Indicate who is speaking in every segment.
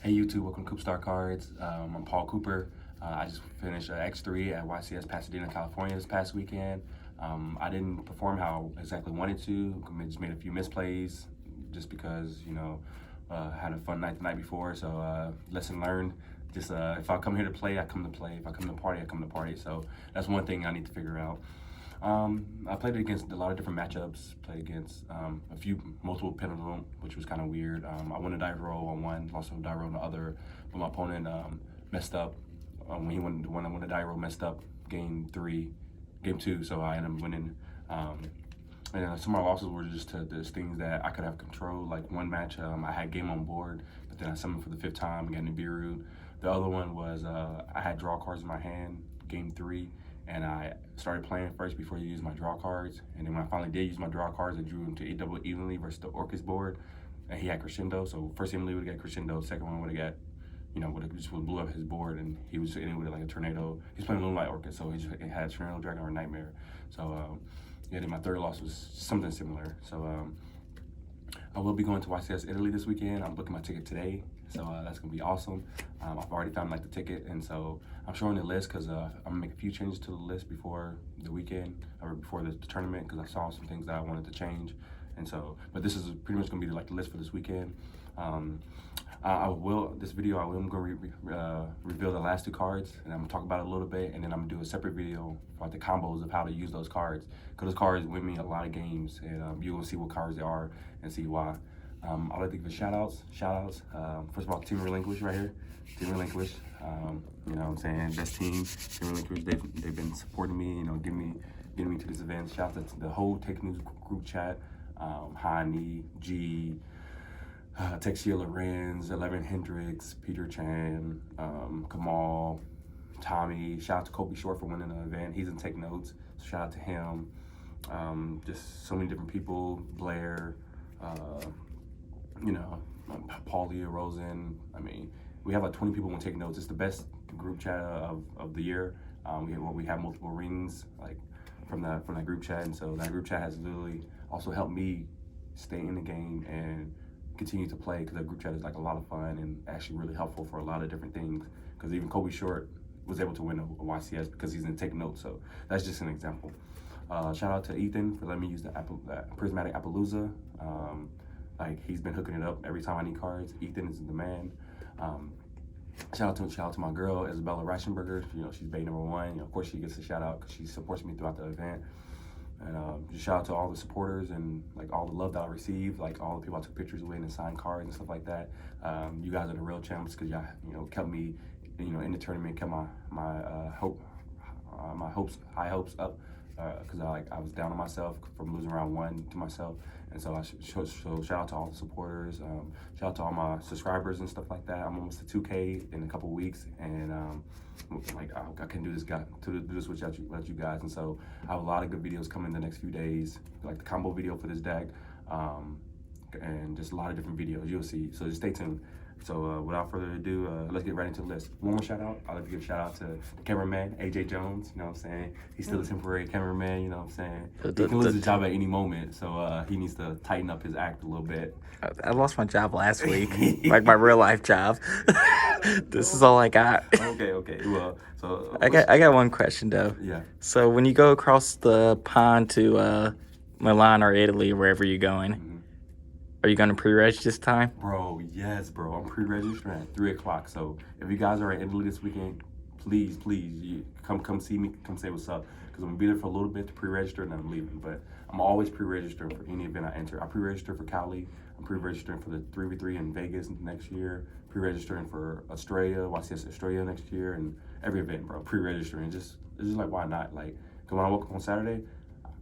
Speaker 1: Hey YouTube, welcome to Coop Star Cards. I'm Paul Cooper. I just finished X-3 at YCS Pasadena, California this past weekend. I didn't perform how I exactly wanted to. I just made a few misplays just because, had a fun night the night before. So lesson learned. Just if I come here to play, I come to play. If I come to party, I come to party. So that's one thing I need to figure out. I played against a lot of different matchups, played against multiple Pendulum, which was kind of weird. I won a die roll on one, lost a die roll on the other, but my opponent messed up. When he won the die roll, messed up game two, so I ended up winning. And some of my losses were just to those things that I could have control. Like one match, I had game on board, but then I summoned for the 5th time and got Nibiru. The other one was I had draw cards in my hand, game 3, and I started playing first before you used my draw cards. And then when I finally did use my draw cards, I drew him to double evenly versus the Orcus board. And he had Crescendo, so first evenly would have got Crescendo, second one would have got, just blew up his board, and he was ending with like a tornado. He's playing Moonlight Orcus, so he just had Tornado Dragon or Nightmare. So yeah, then my third loss was something similar. So I will be going to YCS Italy this weekend. I'm booking my ticket today, so that's gonna be awesome. I've already found the ticket, and so I'm showing the list because I'm gonna make a few changes to the list before the weekend or before the tournament, because I saw some things that I wanted to change. And so, but this is pretty much gonna be the list for this weekend. This video I am going to reveal the last 2 cards, and I'm going to talk about it a little bit, and then I'm going to do a separate video about the combos of how to use those cards, because those cards win me a lot of games, and you're going to see what cards they are and see why. I'd like to give shout outs. First of all, Team Relinquish right here. Team Relinquish, you know what I'm saying, best team. Team Relinquish, they've been supporting me, getting me to this event. Shout out to the whole Tech News group chat, Hani, G, Texia Lorenz, 11 Hendricks, Peter Chan, Kamal, Tommy. Shout out to Kobe Short for winning the event. He's in Take Notes, so shout out to him. Just so many different people, Blair, Paulia, Rosen. I mean, we have like 20 people who take notes. It's the best group chat of the year. We have multiple rings like from that group chat, and so that group chat has literally also helped me stay in the game and continue to play, because that group chat is like a lot of fun and actually really helpful for a lot of different things, because even Kobe Short was able to win a YCS because he's in Take Notes. So that's just an example. Shout out to Ethan for letting me use the Prismatic Appaloosa. Like, he's been hooking it up every time I need cards. Ethan is the man. Shout out to my girl Isabella Reichenberger. She's bait number 1. Of course she gets a shout out because she supports me throughout the event. And just shout out to all the supporters and like all the love that I received, like all the people I took pictures with and signed cards and stuff like that. You guys are the real champs, because y'all kept me, in the tournament, kept my high hopes up, because I was down on myself from losing round 1 to myself. And so shout out to all the supporters. Shout out to all my subscribers and stuff like that. I'm almost to 2K in a couple weeks, and I can do this without you guys. And so I have a lot of good videos coming in the next few days, like the combo video for this deck, and just a lot of different videos you'll see. So just stay tuned. So without further ado, let's get right into the list. One more shout out. I'd like to give a shout out to the cameraman, AJ Jones. You know what I'm saying? He's still a temporary cameraman. You know what I'm saying? He can lose his job at any moment, so he needs to tighten up his act a little bit.
Speaker 2: I lost my job last week, like my real life job. This is all I got.
Speaker 1: Okay. Well, so
Speaker 2: I got one question though.
Speaker 1: Yeah.
Speaker 2: So when you go across the pond to Milan or Italy, or wherever you're going, are you going to pre-reg this time?
Speaker 1: Bro, yes, bro. I'm pre-registering at 3 o'clock. So if you guys are in Italy this weekend, please, come see me. Come say what's up. Because I'm going to be there for a little bit to pre-register, and then I'm leaving. But I'm always pre-registering for any event I enter. I pre-register for Cali. I'm pre-registering for the 3v3 in Vegas next year. Pre-registering for Australia, YCS Australia next year, and every event, bro. Pre-registering. It's just like, why not? Like, because when I woke up on Saturday,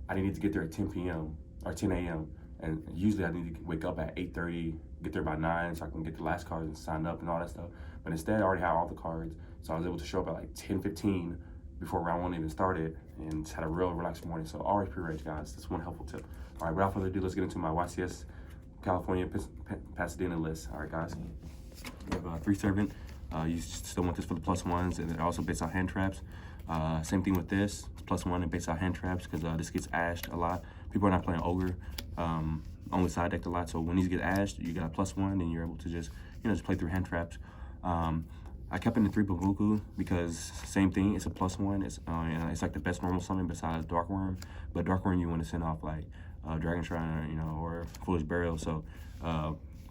Speaker 1: I didn't need to get there at 10 p.m. or 10 a.m. And usually I need to wake up at 8:30, get there by 9 so I can get the last cards and sign up and all that stuff. But instead, I already had all the cards, so I was able to show up at like 10:15 before round 1 even started, and just had a real relaxed morning. So always pre-reg, guys. That's one helpful tip. All right, without further ado, let's get into my YCS California Pasadena list. All right, guys. We have 3 servant. You still want this for the +1s, and it also based on hand traps. Same thing with this. It's +1 and based on hand traps, because this gets ashed a lot. People are not playing Ogre. Only side decked a lot, so when these get ashed, you got a +1, and you're able to just just play through hand traps. I kept in the 3 Babuku because same thing. It's a +1. It's like the best normal summon besides Dark Worm. But Dark Worm you want to send off like Dragon Shrine, or Foolish Burial. So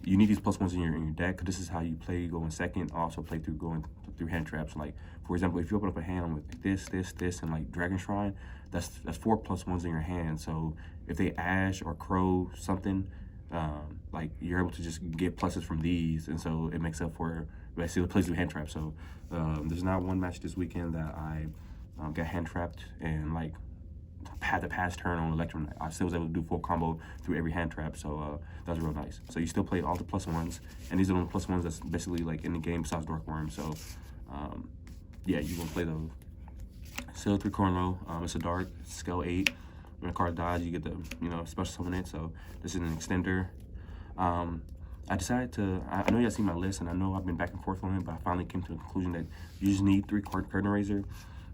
Speaker 1: you need these +1s in your deck, because this is how you play going second. Also play through going through hand traps. Like for example, if you open up a hand with this, and like Dragon Shrine, that's 4 +1s in your hand. So if they Ash or Crow something, like you're able to just get pluses from these, and so it makes up for basically plays through hand traps. So there's not one match this weekend that I got hand trapped and like had the pass turn on Electrum. I still was able to do full combo through every hand trap, so that was real nice. So you still play all the +1s, and these are the +1s that's basically like in the game besides Dark Worm. So yeah, you gonna play those. Still 3 Corno. It's a dark scale 8. When a card dies, you get the special summon it. So this is an extender. I decided to. I know y'all seen my list, and I know I've been back and forth on it, but I finally came to the conclusion that you just need 3 Curtain Raiser.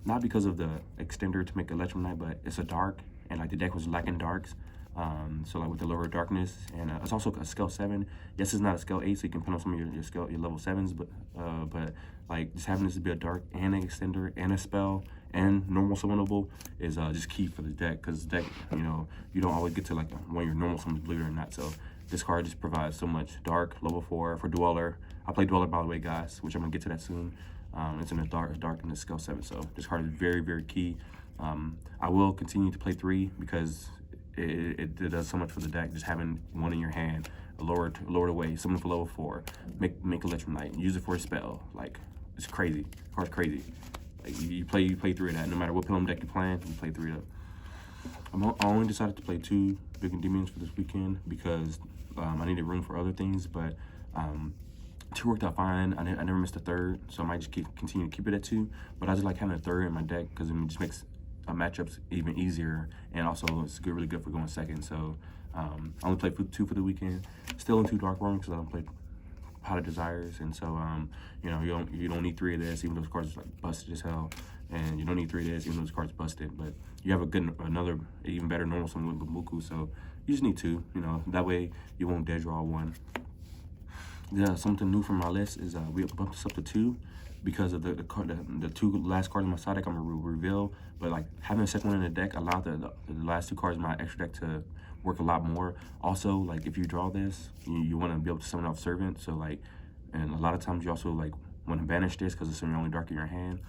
Speaker 1: Not because of the extender to make Electrum Knight, but it's a dark, and like the deck was lacking darks. So like with the lower darkness, and it's also a scale 7. Yes, it's not a scale 8, so you can put on some of your level 7s, but like just having this to be a dark and an extender and a spell and normal summonable is just key for the deck, because the deck, you don't always get to like one of your normal summons, believe it or not. So this card just provides so much. Dark, level 4 for Dweller. I play Dweller, by the way, guys, which I'm gonna get to that soon. It's in the dark and the scale 7, so this card is very, very key. I will continue to play 3 because it does so much for the deck. Just having one in your hand, lowered away, summon for level 4, make Electrum Knight, use it for a spell. Like it's crazy. The card's crazy. Like you play 3 of that. No matter what Pendulum deck you're playing, you play 3 of that. I only decided to play 2 Big Endymions for this weekend because I needed room for other things, but 2 worked out fine. I never missed a 3rd, so I might just continue to keep it at 2. But I just like having a 3rd in my deck because it just makes matchups even easier, and also it's really good for going second. So I only played 2 for the weekend. Still in 2 Dark Worms because I don't play Pot of Desires, and so you don't need 3 of this, even though those cards are like busted as hell. And you don't need 3 of this, even though those cards busted. But you have another even better normal summon with Babuku, so you just need 2. That way you won't dead draw 1. Yeah, something new from my list is we bumped this up to 2 because of the 2 last cards in my side deck I'm gonna reveal. But like having a second one in the deck allowed the last 2 cards in my extra deck to work a lot more. Also, like if you draw this, you want to be able to summon off Servant. So like, and a lot of times you also like want to banish this because it's your only dark in your hand,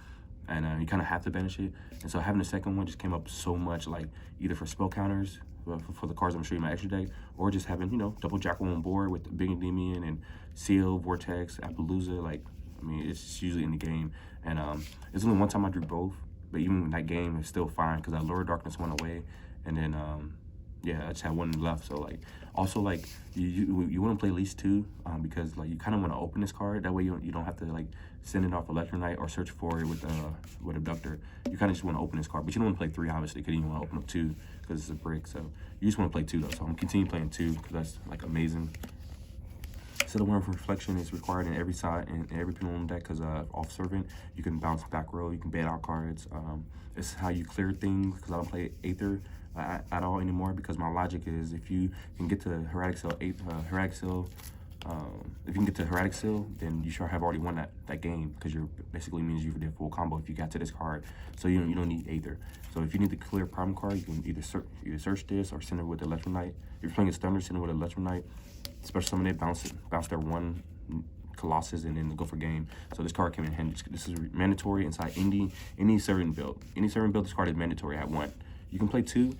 Speaker 1: and you kind of have to banish it. And so having the second one just came up so much, like either for spell counters for the cards I'm showing you in my extra deck, or just having double Jackal on board with the Big Endymion and Seal, Vortex, Appaloosa. Like I mean, it's usually in the game, and it's only one time I drew both, but even in that game it's still fine because that lower darkness went away, and then yeah, I just had 1 left. So like also like you want to play at least 2 because like you kind of want to open this card. That way you don't have to like send it off Electrum Knight or search for it with Abductor. You kind of just want to open this card, but you don't want to play 3 obviously because you want to open up 2 because it's a brick. So you just want to play 2 though. So I'm continuing playing 2 because that's like amazing. So the Worm for Reflection is required in every side and every Pendulum deck because off Servant you can bounce back row, you can ban out cards. It's how you clear things because I don't play Aether at all anymore, because my logic is if you can get to Heretic Seal, if you can get to Heretic Seal, then you sure have already won that game, because you're basically means you did full combo if you got to this card. So you don't need Aether. So if you need to clear a problem card, you can either search this or send it with Electrum Knight. If you're playing a Stunner, send it with Electrum Knight. Special summon it, bounce their 1 Colossus, and then go for game. So this card came in handy. This is mandatory inside any Servant build. Any Servant build, this card is mandatory at 1. You can play 2,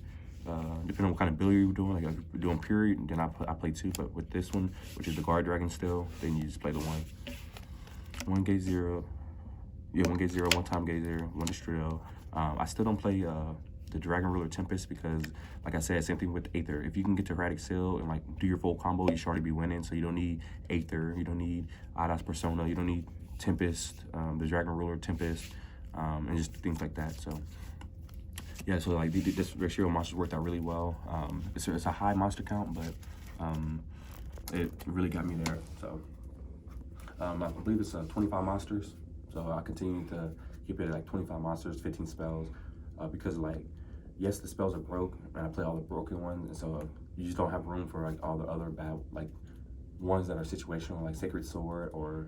Speaker 1: depending on what kind of build you're doing. Like if you're doing Pure, then I play 2. But with this one, which is the Guard Dragon still, then you just play the 1. 1 gate 0. Yeah, 1 gate 0, 1 time gate 0, 1 Destrill. I still don't play the Dragon Ruler Tempest because, like I said, same thing with Aether. If you can get to Heretic Seal and like do your full combo, you should already be winning. So you don't need Aether, you don't need Adas Persona, you don't need Tempest, the Dragon Ruler Tempest, and just things like that. So yeah, so like this ratio of monsters worked out really well. It's a high monster count, but it really got me there. So I believe it's 25 monsters. So I continue to keep it at like 25 monsters, 15 spells, because like, yes, the spells are broke, and I play all the broken ones, and so you just don't have room for like all the other bad, like ones that are situational, like Sacred Sword, or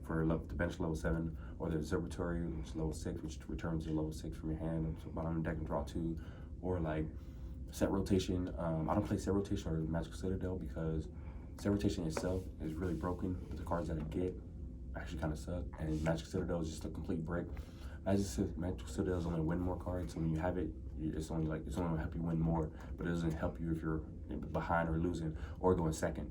Speaker 1: for the bench level 7, or the Observatory, which is level 6, which returns your level 6 from your hand, so bottom of the deck and draw 2, or like set rotation. I don't play set rotation or Magical Citadel because set rotation itself is really broken, but the cards that I get actually kind of suck, and Magical Citadel is just a complete brick. As you said, Magical Citadel is only win more cards, so when you have it, it's only gonna help you win more, but it doesn't help you if you're behind or losing or going second.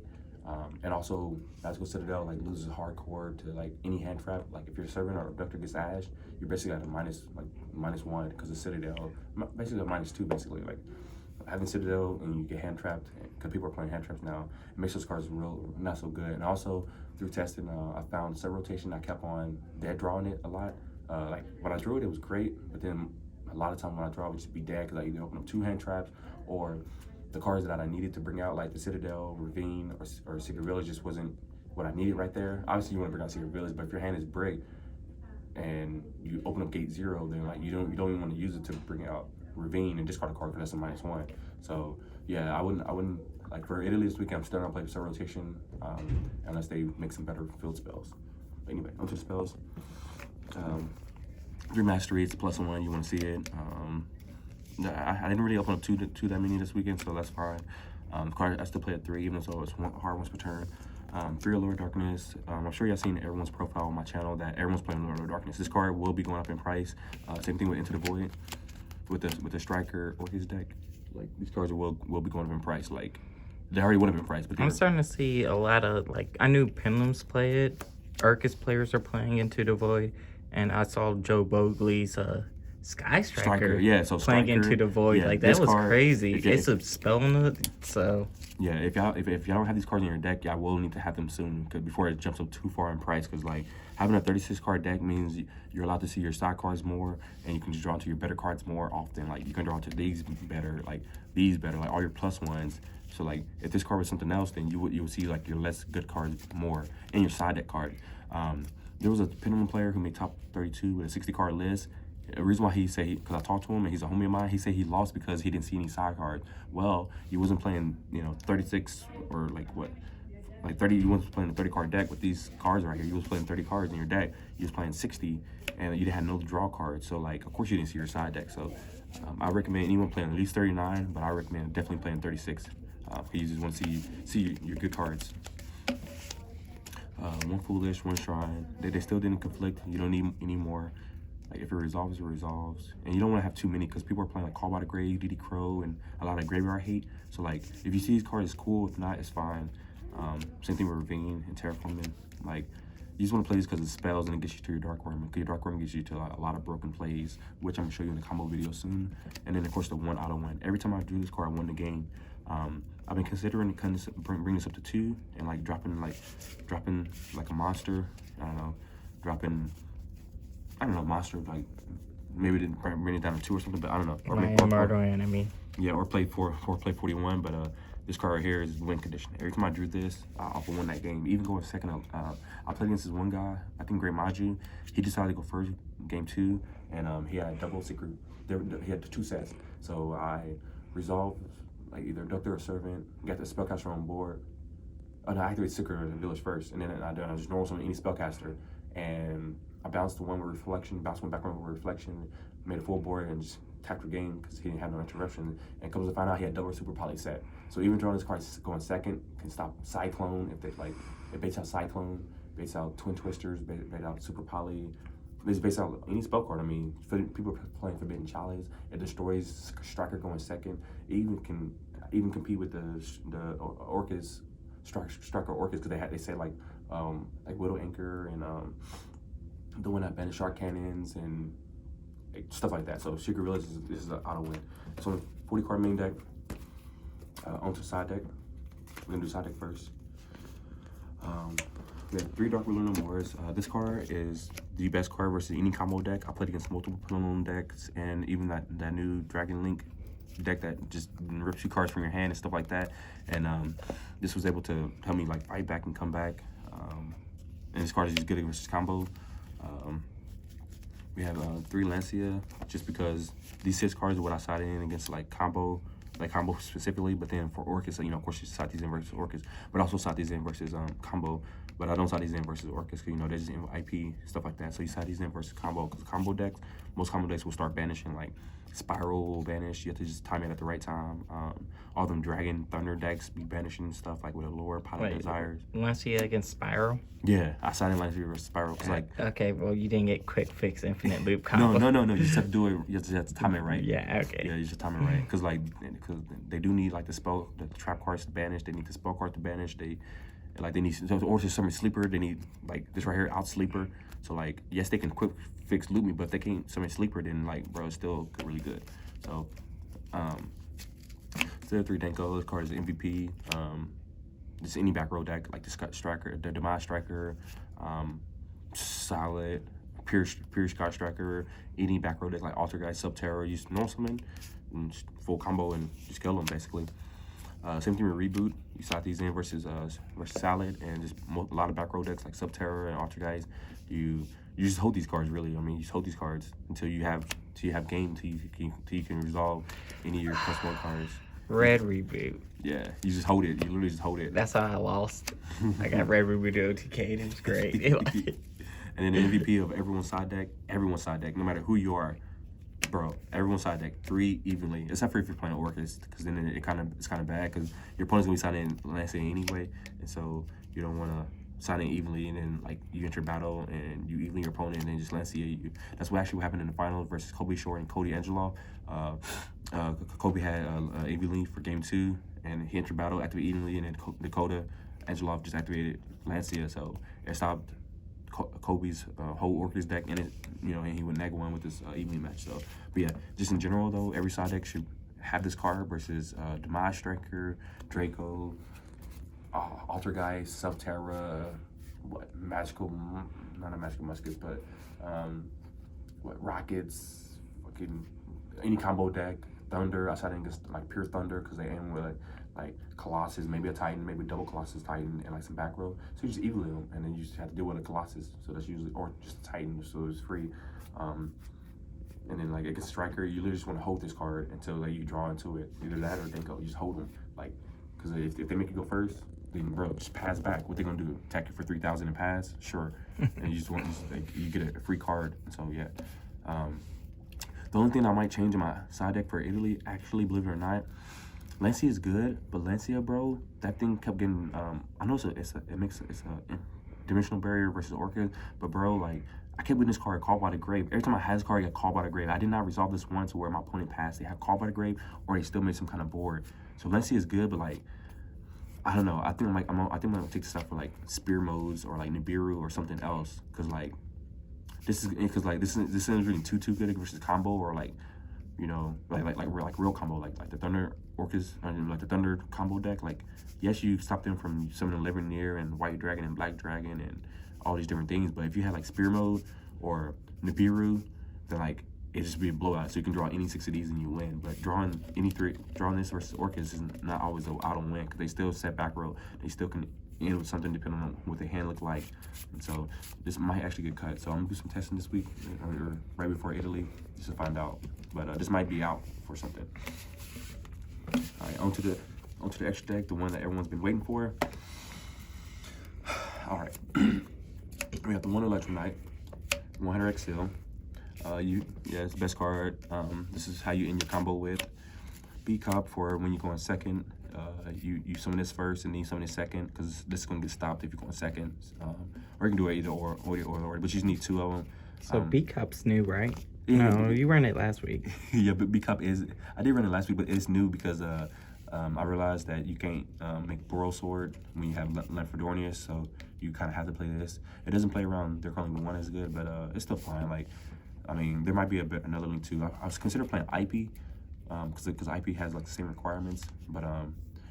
Speaker 1: And also, Magical Citadel like loses hardcore to like any hand trap. Like if your servant or abductor gets Ash, you're basically at a -1 because of Citadel. Basically a -2 basically. Like having Citadel and you get hand trapped, because people are playing hand traps now, it makes those cards real not so good. And also through testing, I found set rotation. I kept on dead drawing it a lot. Like when I drew it, it was great, but then a lot of time when I draw, it would just be dead because I either open up 2 hand traps, or the cards that I needed to bring out, like the Citadel, Ravine, or Secret Village, just wasn't what I needed right there. Obviously, you want to bring out Secret Village, but if your hand is brick and you open up gate 0, then like you don't even want to use it to bring out Ravine and discard a card because that's a -1. So yeah, I wouldn't like for Italy this weekend. I'm still gonna play set rotation unless they make some better field spells. But anyway, onto spells. 3 Mastery, it's +1. You want to see it. I didn't really open up too that many this weekend, so that's fine. I still play at 3, even though it's hard once per turn. 3 Allure of Darkness. I'm sure y'all seen everyone's profile on my channel that everyone's playing Allure of Darkness. This card will be going up in price. Same thing with Into the Void. With the Striker or his deck, like these cards will be going up in price. Like they already would have been priced, but
Speaker 2: I'm starting to see a lot of, like, I knew Pendulums play it. Arcus players are playing Into the Void, and I saw Joe Bogley's Sky Striker,
Speaker 1: yeah, so
Speaker 2: playing
Speaker 1: Striker,
Speaker 2: Into the Void.
Speaker 1: yeah,
Speaker 2: like that was
Speaker 1: card,
Speaker 2: crazy. It's a spell on it, so
Speaker 1: yeah. If y'all don't have these cards in your deck, y'all will need to have them soon, because before it jumps up too far in price. Because like having a 36 card deck means you're allowed to see your side cards more, and you can just draw to your better cards more often. Like you can draw to these better, like all your +1s. So like if this card was something else, then you would see like your less good cards more in your side deck card. There was a Pendulum player who made top 32 with a 60 card list. The reason why he said, because I talked to him and he's a homie of mine, he said he lost because he didn't see any side cards. Well, he wasn't playing 36 or like 30. He wasn't playing a 30 card deck with these cards right here. You was playing 30 cards in your deck. You was playing 60 and you didn't have no draw cards. So like of course you didn't see your side deck. So I recommend anyone playing at least 39, but I recommend definitely playing 36. You just want to see your good cards. 1 Foolish, 1 Shrine. They still didn't conflict. You don't need any more. Like if it resolves, it resolves. And you don't want to have too many because people are playing like Call by the Grave, DD Crow, and a lot of graveyard hate. So like if you see these cards, it's cool. If not, it's fine. Same thing with Ravine and Terraforming. Like you just want to play these because it spells and it gets you to your Dark Worm. Because your Dark Worm gets you to a lot of broken plays, which I'm gonna show you in the combo video soon. And then of course the 1 auto win. Every time I drew this card, I won the game. I've been considering bring this up to 2 and like dropping like a monster. I don't know, monster, like maybe didn't bring it down to 2 or something, but I don't know.
Speaker 2: or murder enemy.
Speaker 1: Yeah, or play 41, but this card right here is win condition. Every time I drew this, I often win that game. Even going second, I played against this one guy, I think Great Maju. He decided to go first, game 2, and he had double secret. He had 2 sets, so I resolved like either Abductor or Servant, got the Spellcaster on board. Oh no, I activated Secret or Village first, and then I just normal summon any Spellcaster, and I bounced the one with Reflection, bounced one back with Reflection, made a full board, and just tapped the game because he didn't have no interruption. And comes to find out he had double Super Poly set. So even drawing this card going second can stop Cyclone if they it baits out Cyclone, baits out Twin Twisters, baits out Super Poly. This baits out any spell card. I mean, people playing Forbidden Chalice, it destroys Striker going second. It even can compete with the Orcus Striker Orcus because they say like Widow Anchor and the one that bans Shark Cannons and stuff like that. So Secret Village is an auto win. So 40 card main deck, onto side deck. We're gonna do side deck first. We have 3 Dark Ruler Memoirs. This card is the best card versus any combo deck. I played against multiple Pendulum decks and even that new Dragon Link deck that just rips you cards from your hand and stuff like that. And this was able to help me like fight back and come back. And this card is just good versus combo. We have 3 Lancia, just because these 6 cards are what I sided in against like combo like combo specifically. But then for Orcus, you know, of course, it's Southeast End versus Orcus, but also Southeast End versus combo. But I don't Southeast End versus Orcus because, you know, there's IP stuff like that. So you Southeast End versus combo, because combo decks, most combo decks will start banishing like Spiral banish. You have to just time it at the right time. All them Dragon Thunder decks be banishing stuff like with Allure, Pilot Desires.
Speaker 2: Lancia against Spiral?
Speaker 1: Yeah, I signed in Lancia versus Spiral because like.
Speaker 2: Okay, well you didn't get quick fix infinite loop combo.
Speaker 1: No. You just have to do it. You have to time it right.
Speaker 2: Yeah. Okay.
Speaker 1: Yeah, you just time it right because they do need like the trap cards to banish. They need the spell card to banish. They need or just summon sleeper. They need like this right here out sleeper. So like yes, they can quick fix loop me, but if they can't summon sleeper, then like bro, it's still really good. So still 3 Denko. This card is MVP. Just any back row deck like the Striker, the Demise Striker, Solid, Pure Scott Striker, any back row deck like Alter Guy, Subterra, use normal summon, and full combo and just kill them basically. Same thing with Reboot. You Southeast End versus Salad, and just a lot of back row decks like Subterra and Alter Guys. You just hold these cards really. I mean, you just hold these cards until you have game, till you can resolve any of your +1 cards.
Speaker 2: Red Reboot.
Speaker 1: Yeah, you just hold it. You literally just hold it.
Speaker 2: That's how I lost. I got Red Reboot OTK, and it was great.
Speaker 1: And then the MVP of everyone's side deck, no matter who you are, bro, everyone's side deck 3 evenly, except for if you're playing Orcus, because then it's kind of bad because your opponent's gonna be signing Lancia anyway, and so you don't want to sign it evenly, and then like you enter battle and you evenly your opponent, and then just Lancia you. That's what actually happened in the finals versus Kobe Short and Cody Angelo. Kobe had evenly for game 2, and he entered battle, activated evenly, and then Dakota Angelov just activated Lancia, so it stopped Kobe's whole Orcus deck, and it, you know, and he went -1 with this evening match. So, but yeah, just in general though, every side deck should have this card versus Demise Striker, Draco, Alter Guy, Subterra, not a magical muskets, but rockets, fucking any combo deck, Thunder. I started against like pure Thunder because they aim with like Colossus, maybe a Titan, maybe double Colossus Titan, and like some back row. So you just evenly them, and then you just have to deal with a Colossus. So that's usually, or just a Titan, so it's free. And then like against Striker, you literally just want to hold this card until like you draw into it. Either that or Denko. You just hold them, like, because if they make you go first, then bro, just pass back. What they gonna do? Attack you for 3,000 and pass? Sure. And you just want you get a free card. So yeah. The only thing I might change in my side deck for Italy, actually, believe it or not, Lancia is good, but Lancia, bro, that thing kept getting. I know it's a dimensional barrier versus Orchid, but bro, like I kept getting this card called by the grave. Every time I had this card, I got called by the grave. I did not resolve this one to where my opponent passed. They had called by the grave, or they still made some kind of board. So Lancia is good, but like I don't know. I think I'm gonna take stuff for like spear modes or like Nibiru or something else, because like this isn't really too good versus combo, or like, you know, like real combo, like the Thunder Orcus, like the Thunder combo deck. Like, yes, you stop them from summoning Levernier and White Dragon and Black Dragon and all these different things, but if you had like Spear Mode or Nibiru, then like it just be a blowout. So you can draw any 6 of these and you win. But drawing this versus Orcus is not always an auto win, because they still set back row. They still can end with something depending on what the hand look like. And so this might actually get cut. So I'm gonna do some testing this week, or right before Italy, just to find out. But this might be out for something. All right, onto the extra deck, the one that everyone's been waiting for. All right, we got the 1 Electromite, 100 XL. It's the best card. This is how you end your combo with B-Cop for when you go in second. You summon this first and then you summon this second, because this is going to get stopped if you go in second. Or you can do it either or, but you just need 2 of them.
Speaker 2: So B-Cup's new, right?
Speaker 1: Yeah,
Speaker 2: no, you ran it last week.
Speaker 1: Yeah, but B-Cup I did run it last week, but it's new because I realized that you can't make Boral Sword when you have Lamphidornius, so you kind of have to play this. It doesn't play around their currently 1 as good, but it's still fine. Like, I mean, there might be another link too. I was considering playing IP, because IP has like the same requirements, but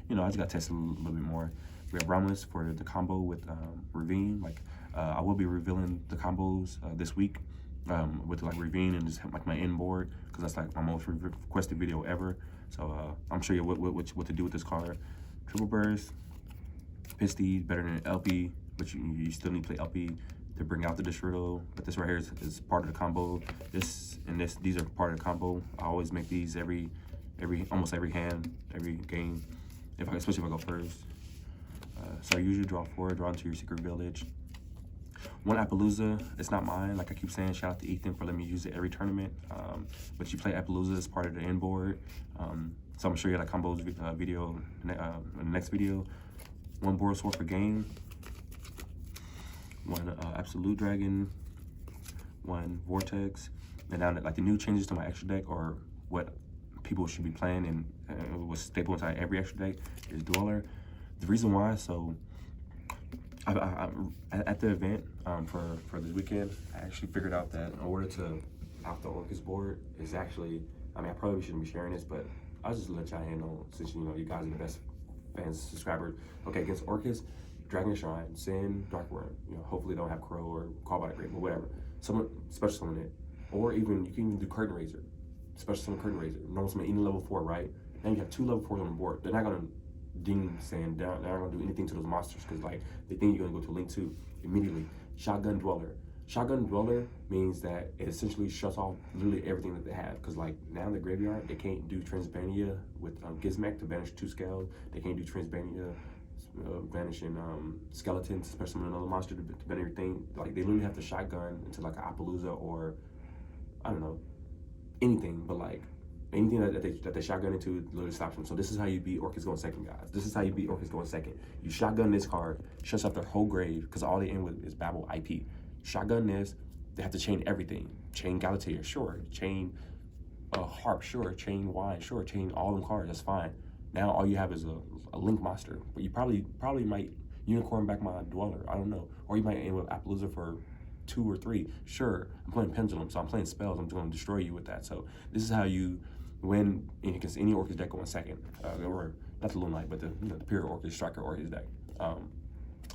Speaker 1: you know, I just got tested a little bit more. We have Romulus for the combo with Ravine. Like, I will be revealing the combos this week with like Ravine and just like my end board, because that's like my most requested video ever. So I'm sure you what to do with this card. Triple Burst, Pisty, better than LP, but you still need to play LP to bring out the Dishriddle. But this right here is part of the combo. These are part of the combo. I always make these every almost every hand, every game, especially if I go first. So I usually draw 4, draw into your secret village. One Appaloosa, it's not mine. Like I keep saying, shout out to Ethan for letting me use it every tournament. But you play Appaloosa as part of the end board. So I'm gonna show you that combos video in the next video. One Boros Sword per game. One Absolute Dragon. One Vortex. And now like the new changes to my extra deck, or what people should be playing and was staple inside every extra deck, is Dweller. The reason why, so at the event for this weekend, I actually figured out that in order to out the Orcus board is actually, I mean, I probably shouldn't be sharing this, but I'll just let y'all handle, since you know you guys are the best fans, subscribers. Okay, against Orcus, Dragon Shrine, Sin, Dark Worm. You know, hopefully don't have Crow or Call by the Grave or whatever. Someone special summon it, or even you can even do Curtain Raiser, special summon Curtain Raiser. Normal summon any level 4, right? Then you have 2 level 4s on the board. They're not gonna ding saying they're not gonna do anything to those monsters because like they think you're gonna go to Link 2 immediately. Shotgun Dweller. Shotgun Dweller means that it essentially shuts off literally everything that they have, because like now in the graveyard they can't do Transbania with Gizmek to banish 2 scales. They can't do Transbania banishing skeletons, especially another monster to ban everything. Like they literally have to shotgun into like an Appaloosa or I don't know, anything, but like anything that they shotgun into literally stops them. So this is how you beat Orcus going second, guys. This is how you beat Orcus going second. You shotgun this card, shuts up their whole grave, because all they end with is Babel IP. Shotgun this, they have to chain everything. Chain Galatea, sure. Chain Harp, sure. Chain Wine, sure. Chain all them cards, that's fine. Now all you have is a Link monster, but you probably might unicorn back my Dweller, I don't know. Or you might end with Appaloosa for 2 or 3. Sure, I'm playing Pendulum, so I'm playing spells. I'm going to destroy you with that. So this is how you win against any Orcus deck going second, or not the Lunite, but the pure Orcus Striker Orcus deck.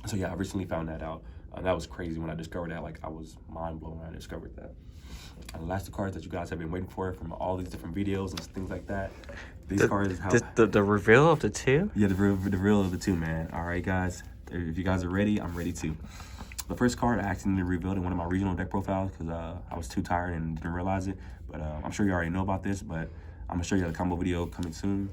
Speaker 1: So yeah, I recently found that out. That was crazy when I discovered that. Like I was mind blown when I discovered that. The last 2 cards that you guys have been waiting for from all these different videos and things like that. These cards,
Speaker 2: the reveal of the 2.
Speaker 1: Yeah, the reveal of the 2, man. All right, guys. If you guys are ready, I'm ready too. The first card I accidentally revealed in one of my regional deck profiles because I was too tired and didn't realize it. But I'm sure you already know about this, but I'm gonna show you the combo video coming soon.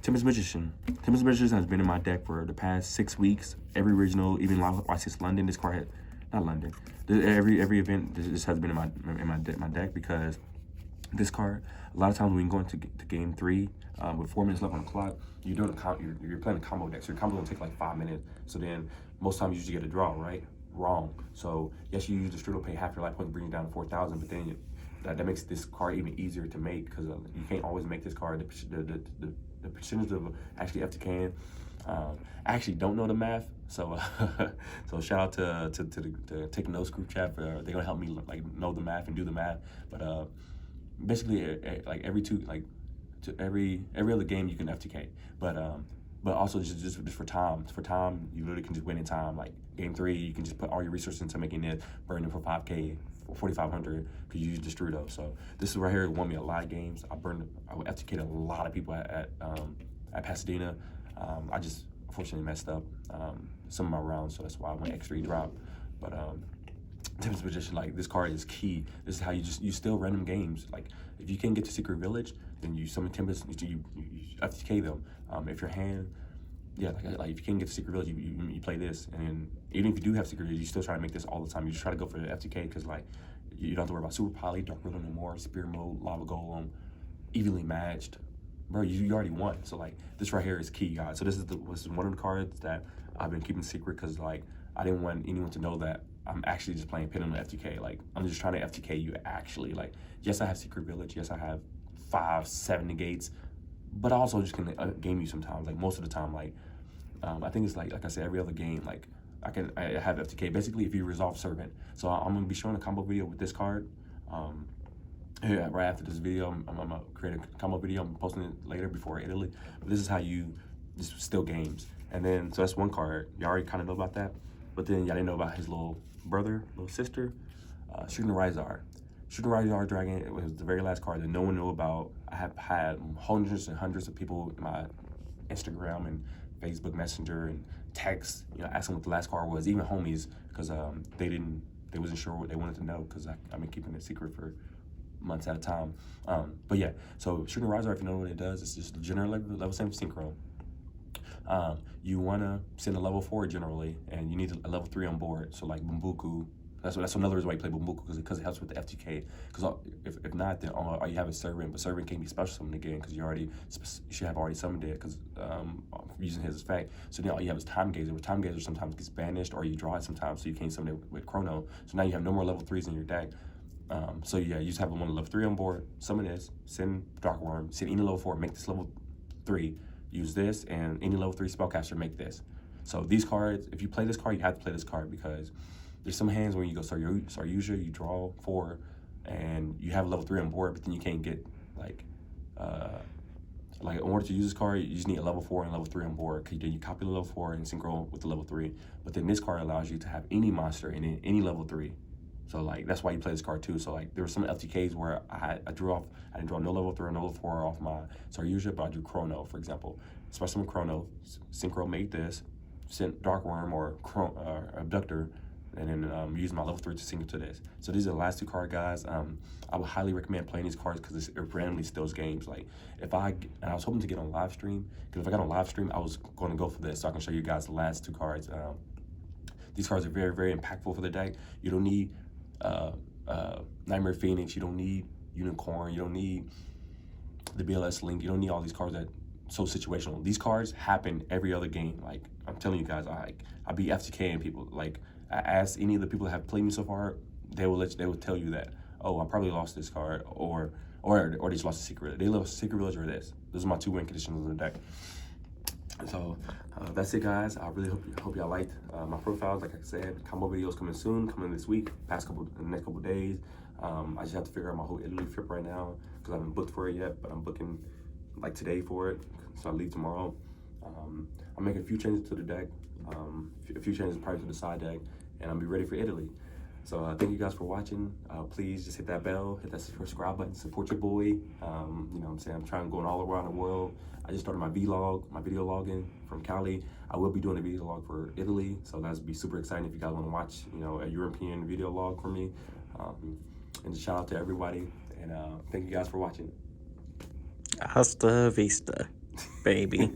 Speaker 1: Tempest Magician. Tempest Magician has been in my deck for the past 6 weeks. Every regional, even YCS London, this card had, not London. Every event, this has been in my deck because this card, a lot of times when you go into game 3, with 4 minutes left on the clock, you're playing a combo deck, so your combo gonna take like 5 minutes. So then most times you usually get a draw, right? Wrong. So yes, you use the Strudel, pay half your life points, bring it down to 4,000, but then that makes this card even easier to make because you can't always make this card. The percentage of actually FTKing. I actually don't know the math, so so shout out to the Take Notes group chat. They're gonna help me like know the math and do the math. But basically, like every other game you can FTK, but also just for time. For time, you literally can just win in time. Like game 3, you can just put all your resources into making it, burn it for 5K, 4,500, because you use the Strudo. So this is right here won me a lot of games. I FTK'd a lot of people at Pasadena. I just unfortunately messed up some of my rounds, so that's why when X-3 dropped. But Tempest Magician, like this card is key. This is how you still random games. Like if you can't get to Secret Village, then you summon Tempest, you FTK them. If your hand, yeah, like if you can't get to Secret Village, you play this, and then even if you do have Secret Village, you still try to make this all the time. You just try to go for the FTK because like you don't have to worry about Super Poly, Dark Riddle no more, Spear Mode, Lava Golem, evenly matched. Bro, you already won. So like this right here is key, guys. So this is one of the cards that I've been keeping secret because like I didn't want anyone to know that I'm actually just playing Pendulum FTK. Like I'm just trying to FTK you actually. Like yes, I have Secret Village. Yes, I have 5-7 negates, but I also just can game you sometimes. Like most of the time, like I think it's like I said, every other game. Like I have FTK basically if you resolve Servant. So I'm gonna be showing a combo video with this card. Yeah, right after this video, I'm gonna create a combo video. I'm posting it later before Italy. But this is how you just steal games. And then, so that's one card. Y'all already kind of know about that. But then y'all didn't know about his little brother, little sister, Shooting Rizar. Shooting Rizar Dragon, it was the very last card that no one knew about. I have had hundreds and hundreds of people in my Instagram and Facebook Messenger and text, asking what the last card was, even homies, because they wasn't sure what they wanted to know because I've been keeping it secret for months at a time. But yeah, so shooting riser, if you know what it does, it's just the general level 7 synchro. You want to send a level 4 generally, and you need a level 3 on board. So like Bumbuku, that's another reason why you play Bumbuku, because it helps with the FTK. Because if not, then all you have is Servant, but Servant can't be special summoned again because you should have already summoned it because using his effect. So then all you have is Time Gazer. With Time Gazer sometimes gets banished or you draw it sometimes, so you can't summon it with Chrono. So now you have no more level 3s in your deck. So yeah, you just have one level 3 on board. Summon this, send Dark Worm, send any level 4, make this level 3. Use this, and any level 3 spellcaster make this. So these cards, if you play this card, you have to play this card because there's some hands when you go Saryuja, you draw 4, and you have level 3 on board, but then you can't get like in order to use this card, you just need a level 4 and level 3 on board. Cause then you copy the level 4 and synchro with the level 3. But then this card allows you to have any monster in any level 3. So like that's why you play this card too. So like there were some FTKs where I didn't draw no level 3 or no level 4 off my Saryuja, but I drew Chrono, for example. So I summoned Chrono, synchro made this, sent Dark Worm or Abductor, and then use my level 3 to sync to this. So these are the last 2 card guys. I would highly recommend playing these cards because it randomly steals games. Like I was hoping to get on live stream, because if I got on live stream, I was going to go for this so I can show you guys the last 2 cards. These cards are very, very impactful for the deck. You don't need Nightmare Phoenix, you don't need Unicorn, you don't need the BLS Link, you don't need all these cards that so situational. These cards happen every other game. Like I'm telling you guys, I be FTKing people. Like I asked any of the people that have played me so far, they will tell you that, oh, I probably lost this card, or they just lost a Secret Village. They lost Secret Village or this. Those are my 2 win conditions of the deck. So that's it, guys. I really hope y'all liked my profiles. Like I said, combo videos coming soon, coming this week, in the next couple days. I just have to figure out my whole Italy trip right now because I haven't booked for it yet, but I'm booking like today for it, so I leave tomorrow. I'll make a few changes to the deck, a few changes probably to the side deck, and I'll be ready for Italy. So thank you guys for watching. Please just hit that bell, hit that subscribe button, support your boy. You know what I'm saying? I'm trying to go all around the world. I just started my video login from Cali. I will be doing a video log for Italy, so that'll be super exciting if you guys want to watch, a European video log for me. And just shout out to everybody, and thank you guys for watching.
Speaker 2: Hasta vista, baby.